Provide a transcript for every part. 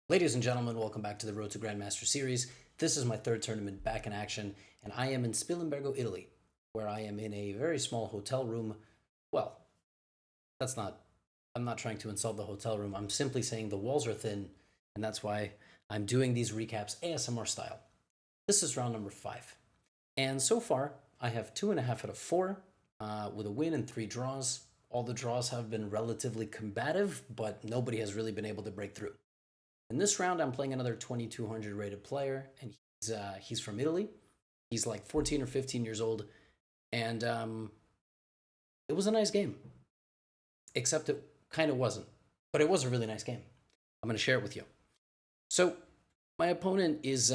Ladies and gentlemen, welcome back to the Road to Grandmaster series. This is my third tournament back in action, and I am in Spilimbergo, Italy, where I am in a very small hotel room. Well, that's not, I'm not trying to insult the hotel room. I'm simply saying the walls are thin, and that's why I'm doing these recaps ASMR style. This is round number 5. And so far, I have 2.5 out of 4, with a win and 3 draws. All the draws have been relatively combative, but nobody has really been able to break through. In this round, I'm playing another 2200 rated player, and he's from Italy. He's like 14 or 15 years old, and it was a nice game, except it kind of wasn't. But it was a really nice game. I'm going to share it with you. So my opponent is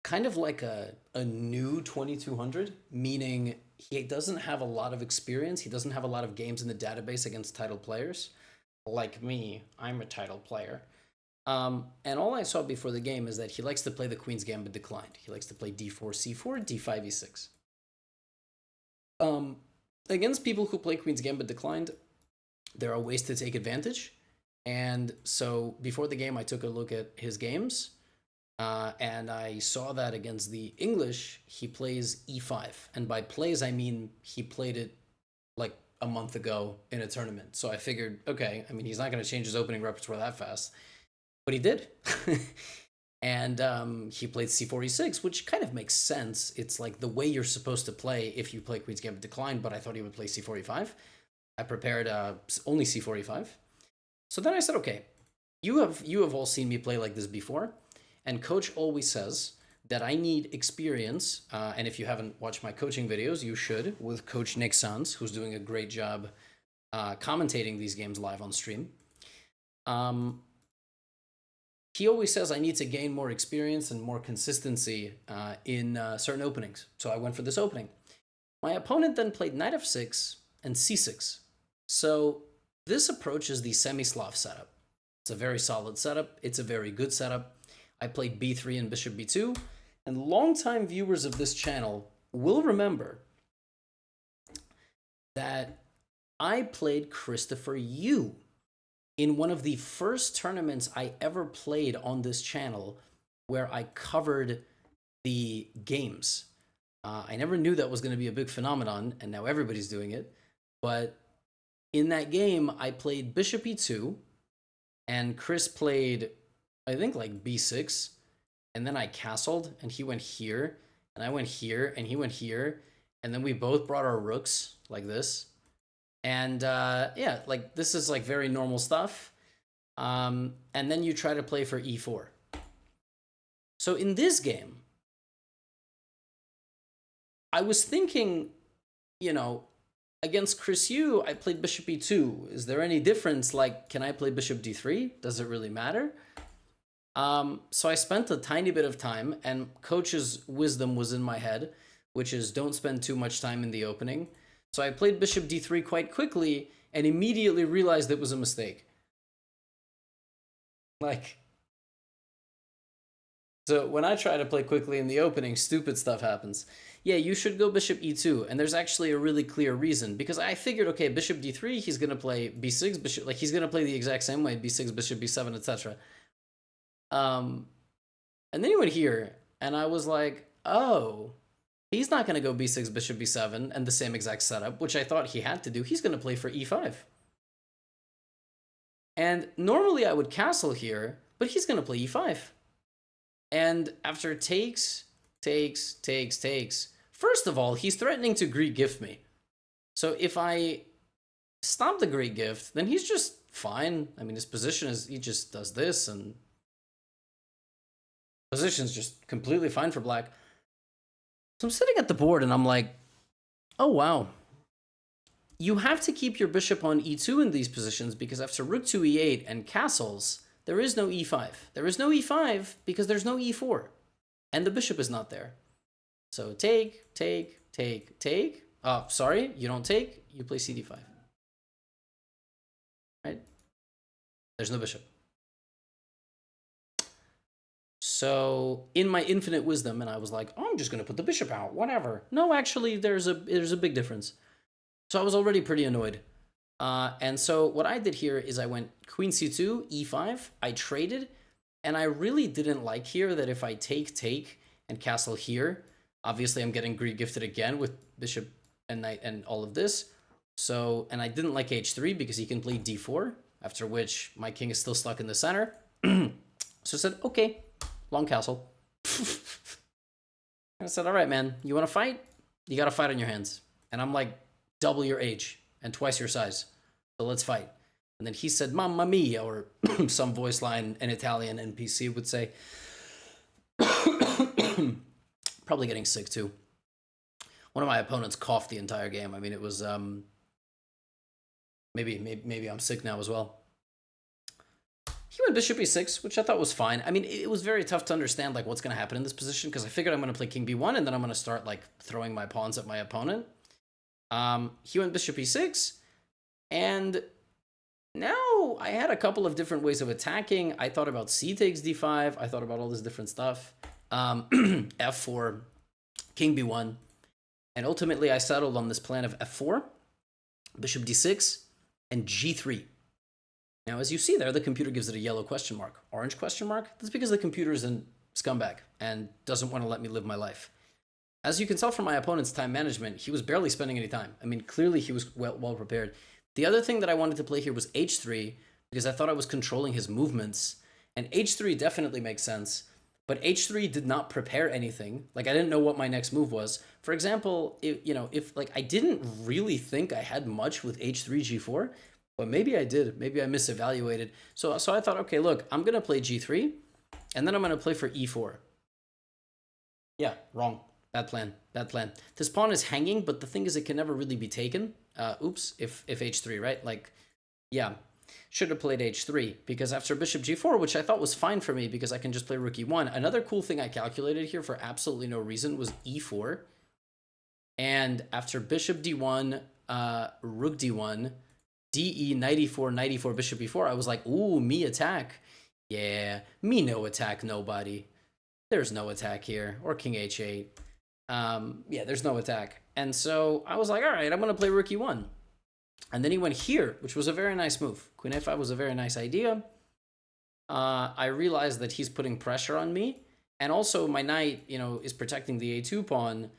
kind of like a new 2200, meaning he doesn't have a lot of experience. He doesn't have a lot of games in the database against title players. Like me, I'm a title player. And all I saw before the game is that he likes to play the Queen's Gambit declined. He likes to play d4, c4, d5, e6. Against people who play Queen's Gambit declined, there are ways to take advantage. And so before the game, I took a look at his games. And I saw that against the English, he plays e5. And by plays, I mean he played it like a month ago in a tournament. So I figured, okay, I mean, he's not going to change his opening repertoire that fast. But he did. And he played c4, e6, which kind of makes sense. It's like the way you're supposed to play if you play Queen's Gambit declined, but I thought he would play c4, e5. I prepared only c4, e5. So then I said, okay, you have all seen me play like this before. And coach always says that I need experience, and if you haven't watched my coaching videos, you should, with Coach Nick Sanz, who's doing a great job commentating these games live on stream. He always says I need to gain more experience and more consistency in certain openings. So I went for this opening. My opponent then played knight f6 and c6. So this approach is the semi-Slav setup. It's a very solid setup. It's a very good setup. I played b3 and bishop b2. And longtime viewers of this channel will remember that I played Christopher Yu in one of the first tournaments I ever played on this channel where I covered the games. I never knew that was going to be a big phenomenon, and now everybody's doing it. But in that game, I played bishop e2, and Chris played, I think, like b6. And then I castled, and he went here, and I went here, and he went here, and then we both brought our rooks like this. And yeah, like this is like very normal stuff. And then you try to play for e4. So in this game, I was thinking, you know, against Chris Yu, I played bishop e2. Is there any difference? Like, can I play bishop d3? Does it really matter? So I spent a tiny bit of time, and coach's wisdom was in my head, which is don't spend too much time in the opening. So I played bishop d3 quite quickly and immediately realized it was a mistake. Like, so when I try to play quickly in the opening, stupid stuff happens. Yeah, you should go bishop e2, and there's actually a really clear reason, because I figured, okay, bishop d3, he's going to play b6, bishop, like he's going to play the exact same way, b6, bishop b7, etc. And then he went here, and I was like, oh, he's not going to go b6, bishop b7, and the same exact setup, which I thought he had to do. He's going to play for e5. And normally I would castle here, but he's going to play e5. And after takes, first of all, he's threatening to Greek gift me. So if I stop the Greek gift, then he's just fine. I mean, his position is, he just does this, and position's just completely fine for black. So I'm sitting at the board and I'm like, oh wow. You have to keep your bishop on e2 in these positions, because after rook to e8 and castles, there is no e5. There is no e5 because there's no e4. And the bishop is not there. So take. Oh, sorry, you don't take, you play cd5. Right? There's no bishop. So in my infinite wisdom, and I was like, oh, I'm just going to put the bishop out, whatever. No, actually, there's a big difference. So I was already pretty annoyed. And so what I did here is I went queen c2, e5, I traded, and I really didn't like here that if I take, and castle here, obviously I'm getting Greek gifted again with bishop and knight and all of this. So, and I didn't like h3 because he can play d4, after which my king is still stuck in the center. So I said, okay, long castle. I said, all right, man, you want to fight? You got to fight on your hands. And I'm like double your age and twice your size. So let's fight. And then he said, Mamma mia, or some voice line an Italian NPC would say. Probably getting sick too. One of my opponents coughed the entire game. I mean, it was maybe I'm sick now as well. He went bishop e6, which I thought was fine. I mean, it was very tough to understand like what's going to happen in this position because I figured I'm going to play king b1 and then I'm going to start like throwing my pawns at my opponent. He went bishop e6, and now I had a couple of different ways of attacking. I thought about c takes d5. I thought about all this different stuff. F4, king b1, and ultimately I settled on this plan of f4, bishop d6, and g3. Now, as you see there, the computer gives it a yellow question mark. Orange question mark? That's because the computer is a scumbag and doesn't want to let me live my life. As you can tell from my opponent's time management, he was barely spending any time. I mean, clearly he was well prepared. The other thing that I wanted to play here was h3, because I thought I was controlling his movements. And h3 definitely makes sense, but h3 did not prepare anything. Like, I didn't know what my next move was. For example, if like I didn't really think I had much with h3, g4, but maybe I did. Maybe I misevaluated. So I thought, okay, look, I'm going to play g3, and then I'm going to play for e4. Yeah, wrong. Bad plan. Bad plan. This pawn is hanging, but the thing is it can never really be taken. Oops, if h3, right? Like, yeah, should have played h3, because after bishop g4, which I thought was fine for me because I can just play rook e1. Another cool thing I calculated here for absolutely no reason was e4. And after bishop d1, rook d1, DE, knight e4, knight e4, bishop e4, I was like, ooh, me attack. Yeah, me no attack, nobody. There's no attack here. Or king h8. Yeah, there's no attack. And so I was like, all right, I'm going to play rook e1. And then he went here, which was a very nice move. Queen a5 was a very nice idea. I realized that he's putting pressure on me. And also my knight, is protecting the a2 pawn.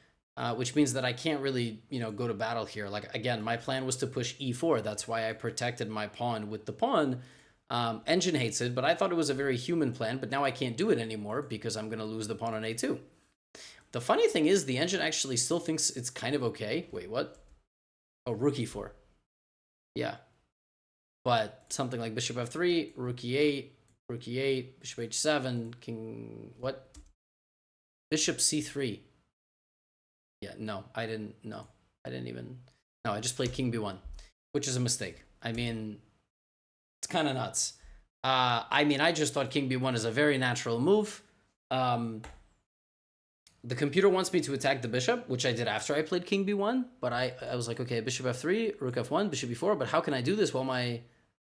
Which means that I can't really, go to battle here. Like, again, my plan was to push e4. That's why I protected my pawn with the pawn. Engine hates it, but I thought it was a very human plan. But now I can't do it anymore because I'm going to lose the pawn on a2. The funny thing is the engine actually still thinks it's kind of okay. Wait, what? Oh, rook e4. Yeah. But something like bishop f3, rook e8, bishop h7, king... What? Bishop c3. Yeah, no, I didn't even... No, I just played king b1, which is a mistake. I mean, it's kind of nuts. I mean, I just thought king b1 is a very natural move. The computer wants me to attack the bishop, which I did after I played king b1, but I was like, okay, bishop f3, rook f1, bishop b4, but how can I do this while my...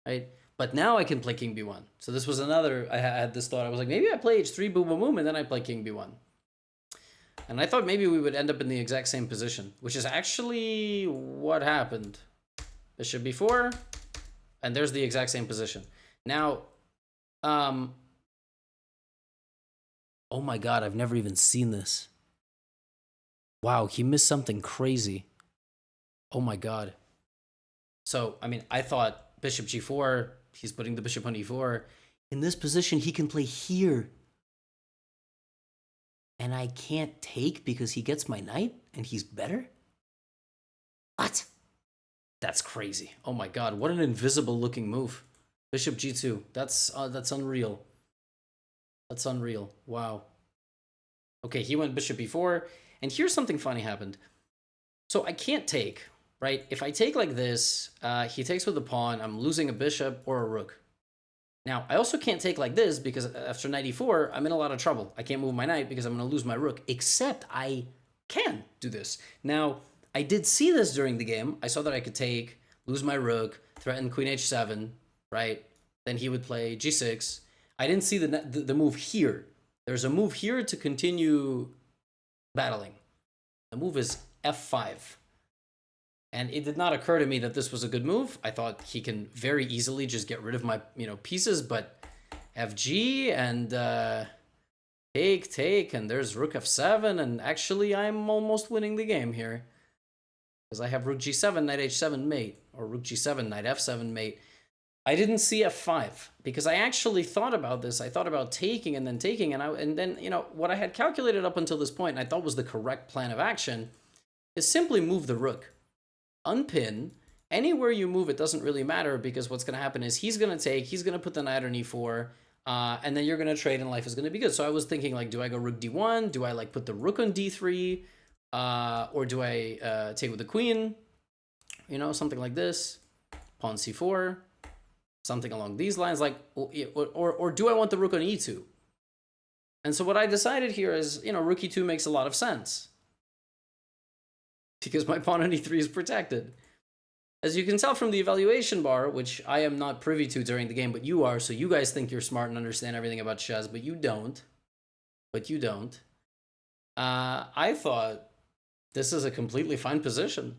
Right? But now I can play king b1. So this was another... I had this thought. I was like, maybe I play h3, boom, boom, boom, and then I play king b1. And I thought maybe we would end up in the exact same position, which is actually what happened. Bishop b4, and there's the exact same position. Now, oh my God, I've never even seen this. Wow, he missed something crazy. Oh my God. So, I mean, I thought bishop g4, he's putting the bishop on e4. In this position, he can play here. And I can't take because he gets my knight and he's better? What? That's crazy. Oh my God, what an invisible looking move. Bishop g2. That's unreal. That's unreal. Wow. Okay, he went bishop e4, and here's something funny happened. So I can't take, right? If I take like this, he takes with a pawn, I'm losing a bishop or a rook. Now, I also can't take like this because after knight e4, I'm in a lot of trouble. I can't move my knight because I'm going to lose my rook, except I can do this. Now, I did see this during the game. I saw that I could take, lose my rook, threaten queen h7, right? Then he would play g6. I didn't see the move here. There's a move here to continue battling. The move is f5. And it did not occur to me that this was a good move. I thought he can very easily just get rid of my, pieces, but FG and take, and there's rook f7, and actually I'm almost winning the game here. Because I have rook g7, knight h7 mate, or rook g7, knight f7 mate. I didn't see f5 because I actually thought about this. I thought about taking and then taking, and then what I had calculated up until this point, and I thought was the correct plan of action, is simply move the rook, unpin. Anywhere you move, it doesn't really matter because what's going to happen is he's going to take, he's going to put the knight on e4, and then you're going to trade, and life is going to be good. So I was thinking, like, do I go rook d1? Do I like put the rook on d3? Or do I take with the queen? Something like this. Pawn c4. Something along these lines. Like, or do I want the rook on e2? And so what I decided here is, rook e2 makes a lot of sense. Because my pawn on e3 is protected. As you can tell from the evaluation bar, which I am not privy to during the game, but you are, so you guys think you're smart and understand everything about chess, but you don't. I thought this is a completely fine position.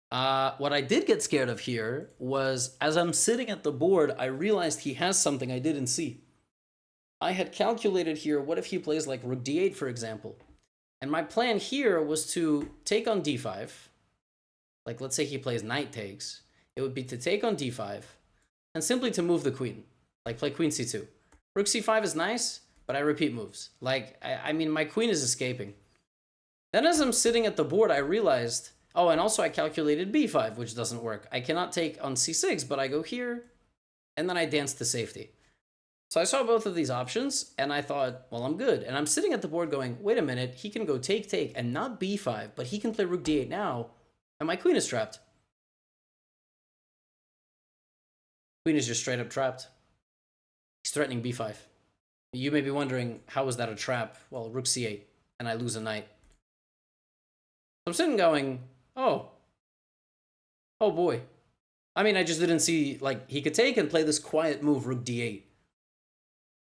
What I did get scared of here was, as I'm sitting at the board, I realized he has something I didn't see. I had calculated here, what if he plays like rook d8, for example? And my plan here was to take on d5. Like, let's say he plays knight takes. It would be to take on d5 and simply to move the queen. Like, play queen c2. Rook c5 is nice, but I repeat moves. Like, I mean, my queen is escaping. Then as I'm sitting at the board, I realized, oh, and also I calculated b5, which doesn't work. I cannot take on c6, but I go here, and then I dance to safety. So I saw both of these options, and I thought, well, I'm good. And I'm sitting at the board going, wait a minute, he can go take, and not b5, but he can play rook d8 now, and my queen is trapped. Queen is just straight up trapped. He's threatening b5. You may be wondering, how is that a trap? Well, rook c8, and I lose a knight. So I'm sitting going, oh boy. I mean, I just didn't see, like, he could take and play this quiet move, rook d8.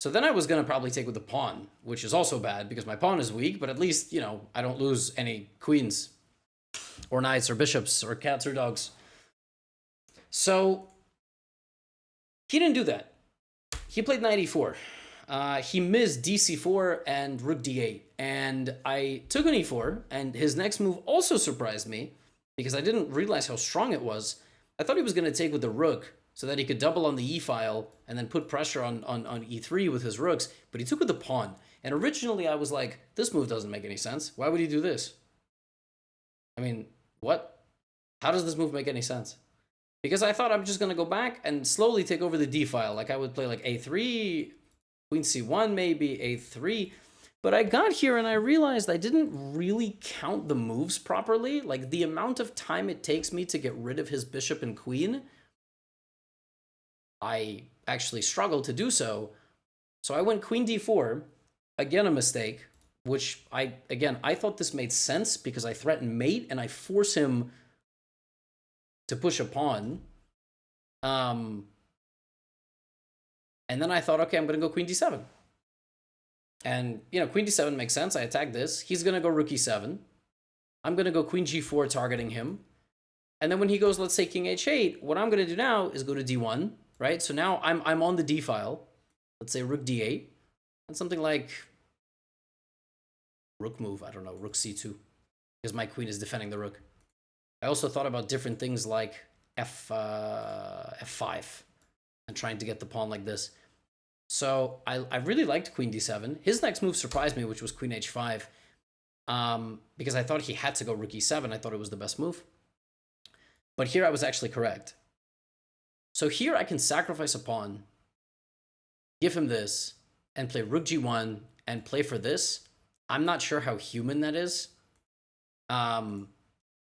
So then I was going to probably take with the pawn, which is also bad because my pawn is weak, but at least, I don't lose any queens or knights or bishops or cats or dogs. So he didn't do that. He played knight e4. He missed dc4 and rook d8, and I took an e4, and his next move also surprised me because I didn't realize how strong it was. I thought he was going to take with the rook so that he could double on the e-file and then put pressure on e3 with his rooks, but he took with the pawn. And originally I was like, this move doesn't make any sense. Why would he do this? I mean, what? How does this move make any sense? Because I thought I'm just going to go back and slowly take over the d-file. Like, I would play like a3, queen c1 maybe, a3. But I got here and I realized I didn't really count the moves properly. Like, the amount of time it takes me to get rid of his bishop and queen, I actually struggled to do so. So I went queen d4, again a mistake, which I thought this made sense because I threaten mate and I force him to push a pawn. And then I thought, okay, I'm going to go queen d7. And, queen d7 makes sense. I attack this. He's going to go rook e7. I'm going to go queen g4 targeting him. And then when he goes, let's say king h8, what I'm going to do now is go to d1, right? So now I'm on the d file. Let's say rook d8. And something like rook move, I don't know, rook c2. Because my queen is defending the rook. I also thought about different things like f5 and trying to get the pawn like this. So I really liked queen d7. His next move surprised me, which was queen h5, because I thought he had to go rook e7. I thought it was the best move. But here I was actually correct. So here I can sacrifice a pawn, give him this, and play rook g1 and play for this. I'm not sure how human that is.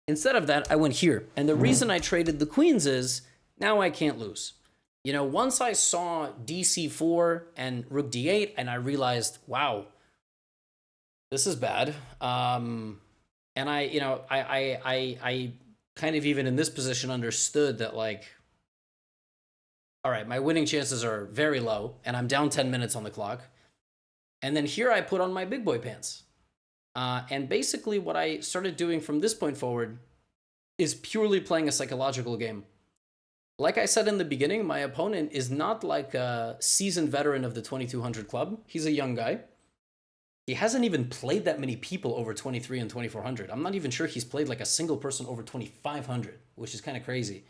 Instead of that, I went here. And the reason I traded the queens is now I can't lose. Once I saw dc4 and rook d8, and I realized, wow, this is bad. And I kind of even in this position understood that, like, all right, my winning chances are very low, and I'm down 10 minutes on the clock. And then here I put on my big boy pants. And basically what I started doing from this point forward is purely playing a psychological game. Like I said in the beginning, my opponent is not like a seasoned veteran of the 2200 club. He's a young guy. He hasn't even played that many people over 23 and 2400. I'm not even sure he's played like a single person over 2500, which is kind of crazy.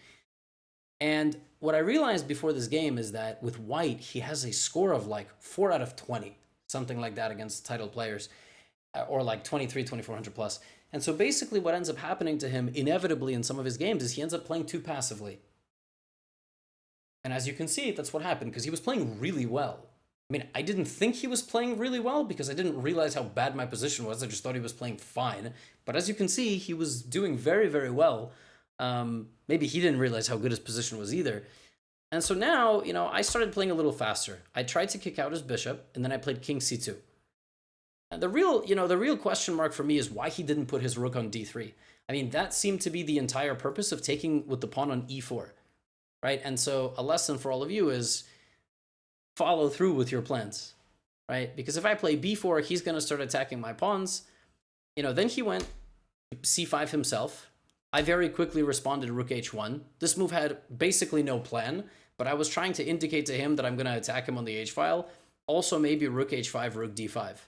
And what I realized before this game is that with white, he has a score of like 4 out of 20, something like that against titled players, or like 23, 2400 plus. And so basically what ends up happening to him inevitably in some of his games is he ends up playing too passively. And as you can see, that's what happened because he was playing really well. I mean, I didn't think he was playing really well because I didn't realize how bad my position was. I just thought he was playing fine. But as you can see, he was doing very, very well. Maybe he didn't realize how good his position was either. And so now, I started playing a little faster. I tried to kick out his bishop, and then I played king c2. And the real question mark for me is why he didn't put his rook on d3. I mean, that seemed to be the entire purpose of taking with the pawn on e4, right? And so a lesson for all of you is follow through with your plans, right? Because if I play b4, he's going to start attacking my pawns. Then he went c5 himself. I very quickly responded to rook h1. This move had basically no plan, but I was trying to indicate to him that I'm going to attack him on the h-file. Also, maybe rook h5, rook d5.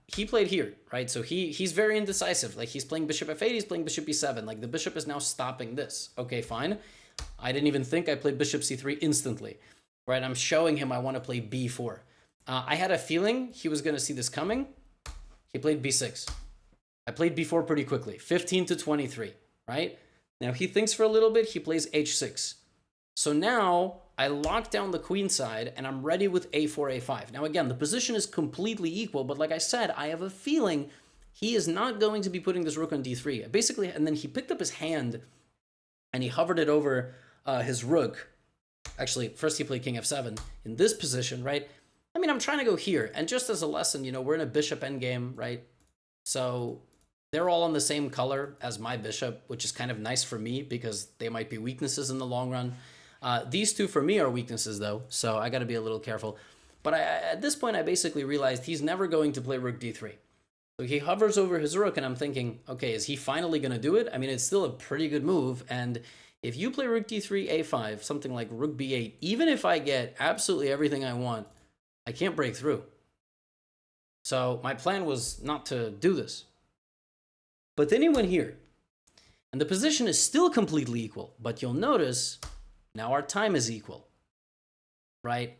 He played here, right? So he's very indecisive. Like, he's playing bishop f8, he's playing bishop b7. Like, the bishop is now stopping this. Okay, fine. I didn't even think. I played bishop c3 instantly, right? I'm showing him I want to play b4. I had a feeling he was going to see this coming. He played b6. I played b4 pretty quickly, 15 to 23, right? Now he thinks for a little bit, he plays h6. So now I lock down the queen side and I'm ready with a4, a5. Now again, the position is completely equal, but like I said, I have a feeling he is not going to be putting this rook on d3. Basically, and then he picked up his hand and he hovered it over his rook. Actually, first he played king f7 in this position, right? I mean, I'm trying to go here. And just as a lesson, we're in a bishop endgame, right? So they're all on the same color as my bishop, which is kind of nice for me because they might be weaknesses in the long run. These two for me are weaknesses though, so I got to be a little careful. But at this point, I basically realized he's never going to play rook d3. So he hovers over his rook and I'm thinking, okay, is he finally going to do it? I mean, it's still a pretty good move. And if you play rook d3, a5, something like rook b8, even if I get absolutely everything I want, I can't break through. So my plan was not to do this. But then he went here. And the position is still completely equal. But you'll notice now our time is equal, right?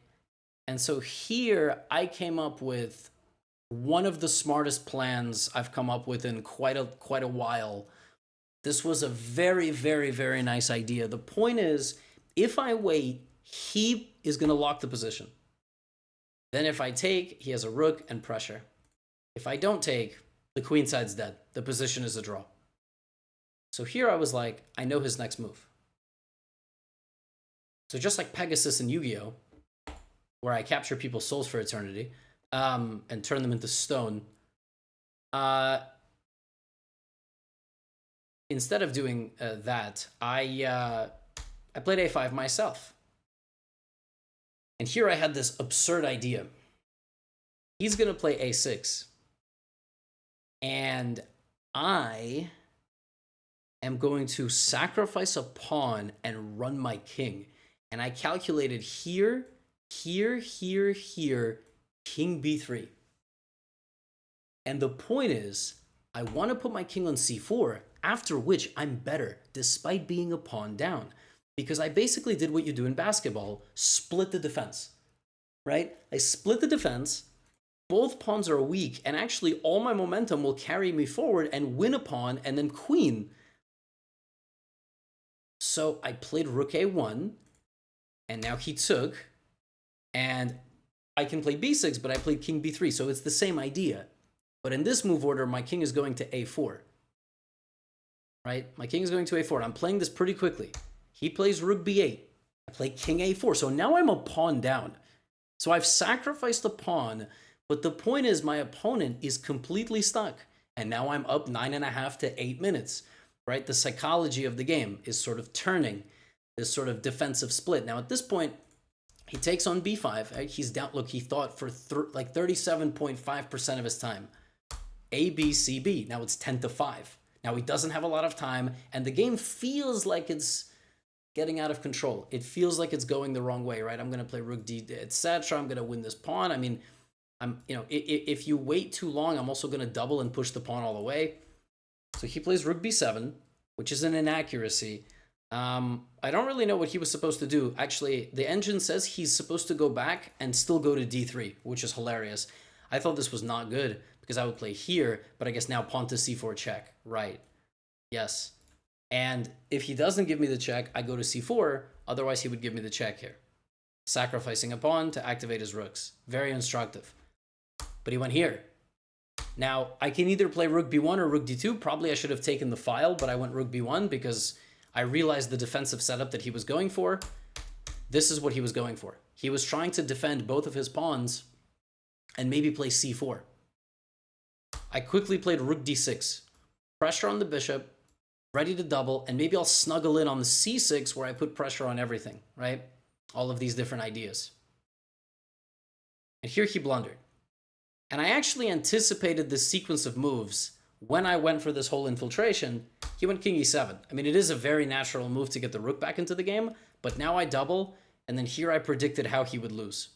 And so here I came up with one of the smartest plans I've come up with in quite a while. This was a very, very, very nice idea. The point is, if I wait, he is going to lock the position. Then if I take, he has a rook and pressure. If I don't take, the queen side's dead. The position is a draw. So here I was like, I know his next move. So just like Pegasus in Yu-Gi-Oh!, where I capture people's souls for eternity and turn them into stone, instead of doing that, I played a5 myself. And here I had this absurd idea. He's going to play a6. And I am going to sacrifice a pawn and run my king. And I calculated here, here, here, here, king b3. And the point is, I want to put my king on c4, after which I'm better, despite being a pawn down. Because I basically did what you do in basketball, split the defense, right? I split the defense, both pawns are weak, and actually all my momentum will carry me forward and win a pawn and then queen. So I played rook a1, and now he took, and I can play b6, but I played king b3, so it's the same idea. But in this move order, my king is going to a4, right? My king is going to a4. I'm playing this pretty quickly. He plays rook b8. I play king a4. So now I'm a pawn down. So I've sacrificed a pawn, but the point is my opponent is completely stuck. And now I'm up 9.5 to 8 minutes, right? The psychology of the game is sort of turning this sort of defensive split. Now at this point, he takes on b5. Right? He's down. Look, he thought for like 37.5% of his time. A, B, C, B. Now it's 10 to 5. Now, he doesn't have a lot of time, and the game feels like it's getting out of control. It feels like it's going the wrong way, right? I'm going to play rook d, etc. I'm going to win this pawn. I mean, if you wait too long, I'm also going to double and push the pawn all the way. So he plays rook b7, which is an inaccuracy. I don't really know what he was supposed to do. Actually, the engine says he's supposed to go back and still go to d3, which is hilarious. I thought this was not good because I would play here, but I guess now pawn to c4 check. Right. Yes. And if he doesn't give me the check, I go to c4. Otherwise, he would give me the check here. Sacrificing a pawn to activate his rooks. Very instructive. But he went here. Now, I can either play rook b1 or rook d2. Probably I should have taken the file, but I went rook b1 because I realized the defensive setup that he was going for. This is what he was going for. He was trying to defend both of his pawns and maybe play c4. I quickly played rook d6. Pressure on the bishop, ready to double, and maybe I'll snuggle in on the c6 where I put pressure on everything, right? All of these different ideas. And here he blundered. And I actually anticipated this sequence of moves when I went for this whole infiltration. He went king e7. I mean, it is a very natural move to get the rook back into the game, but now I double, and then here I predicted how he would lose.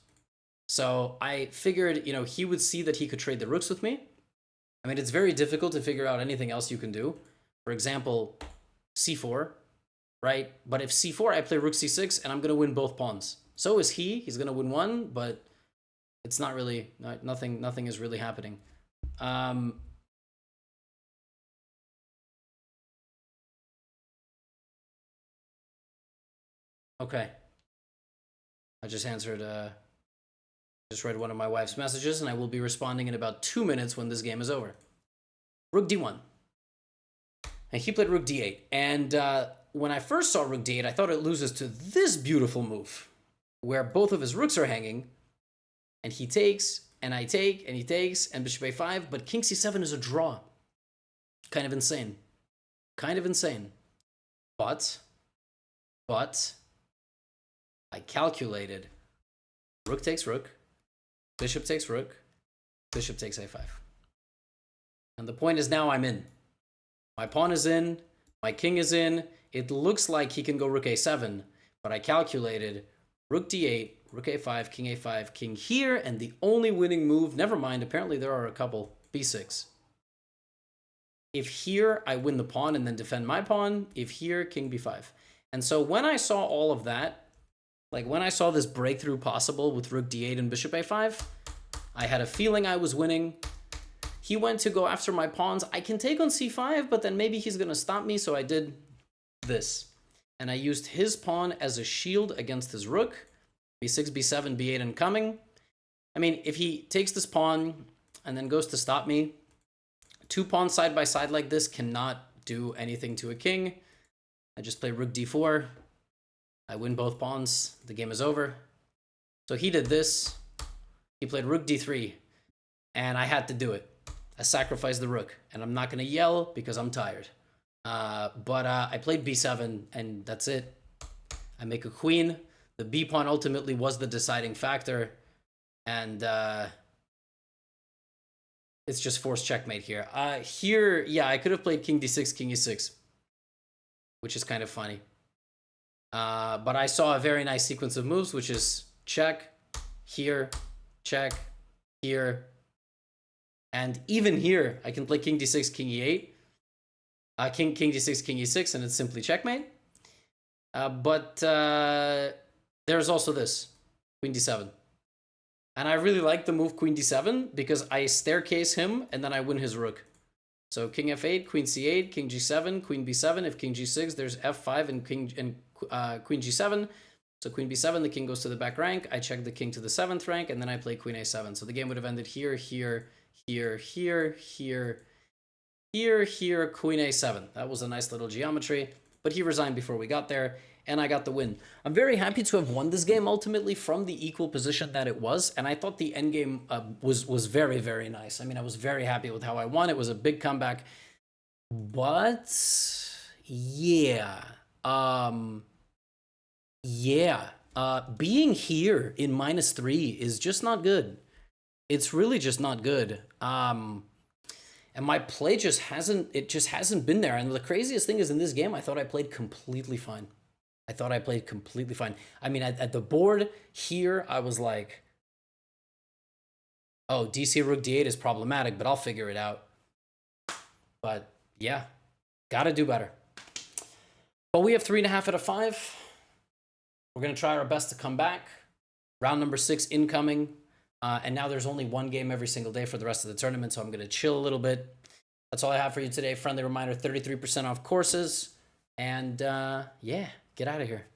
So I figured, he would see that he could trade the rooks with me. I mean, it's very difficult to figure out anything else you can do. For example, c4, right? But if c4, I play rook c6, and I'm going to win both pawns. So is he. He's going to win one, but it's not really, nothing is really happening. Okay. I just answered, just read one of my wife's messages, and I will be responding in about 2 minutes when this game is over. Rook d1. And he played rook d8. And when I first saw rook d8, I thought it loses to this beautiful move, where both of his rooks are hanging, and he takes, and I take, and he takes, and bishop a5, but king c7 is a draw. Kind of insane. Kind of insane. But I calculated rook takes rook, bishop takes rook, bishop takes a5. And the point is now I'm in. My pawn is in, my king is in. It looks like he can go rook a7, but I calculated rook d8, rook a5, king here, and the only winning move, never mind, apparently there are a couple, b6. If here, I win the pawn and then defend my pawn. If here, king b5. And so when I saw all of that, like when I saw this breakthrough possible with rook d8 and bishop a5, I had a feeling I was winning. He went to go after my pawns. I can take on c5, but then maybe he's going to stop me, so I did this. And I used his pawn as a shield against his rook. b6, b7, b8 incoming. I mean, if he takes this pawn and then goes to stop me, two pawns side by side like this cannot do anything to a king. I just play rook d4. I win both pawns. The game is over. So he did this. He played rook d3. And I had to do it. I sacrificed the rook. And I'm not going to yell because I'm tired. But I played b7, and that's it. I make a queen. The b pawn ultimately was the deciding factor. And it's just forced checkmate here. Here, yeah, I could have played king d6, king e6, which is kind of funny. But I saw a very nice sequence of moves, which is check, here, check, here. And even here, I can play king d6, king e8. King d6, king e6, and it's simply checkmate. But there's also this, queen d7. And I really like the move queen d7 because I staircase him and then I win his rook. So king f8, queen c8, king g7, queen b7. If king g6, there's f5 and queen g7. So queen b7, the king goes to the back rank. I check the king to the 7th rank, and then I play queen a7. So the game would have ended here, here, here, here, here, here, here, queen a7. That was a nice little geometry, but he resigned before we got there, and I got the win. I'm very happy to have won this game ultimately from the equal position that it was, and I thought the endgame was very, very nice. I mean, I was very happy with how I won. It was a big comeback, but yeah, being here in -3 is just not good. It's really just not good. And And my play just hasn't, it just hasn't been there. And the craziest thing is in this game, I thought I played completely fine. I thought I played completely fine. I mean, at the board here, I was like, oh, DC Rook D8 is problematic, but I'll figure it out. But yeah, gotta do better. But we have 3.5 out of 5. We're gonna try our best to come back. Round number 6 incoming. And now there's only one game every single day for the rest of the tournament, so I'm gonna chill a little bit. That's all I have for you today. Friendly reminder, 33% off courses. And yeah, get out of here.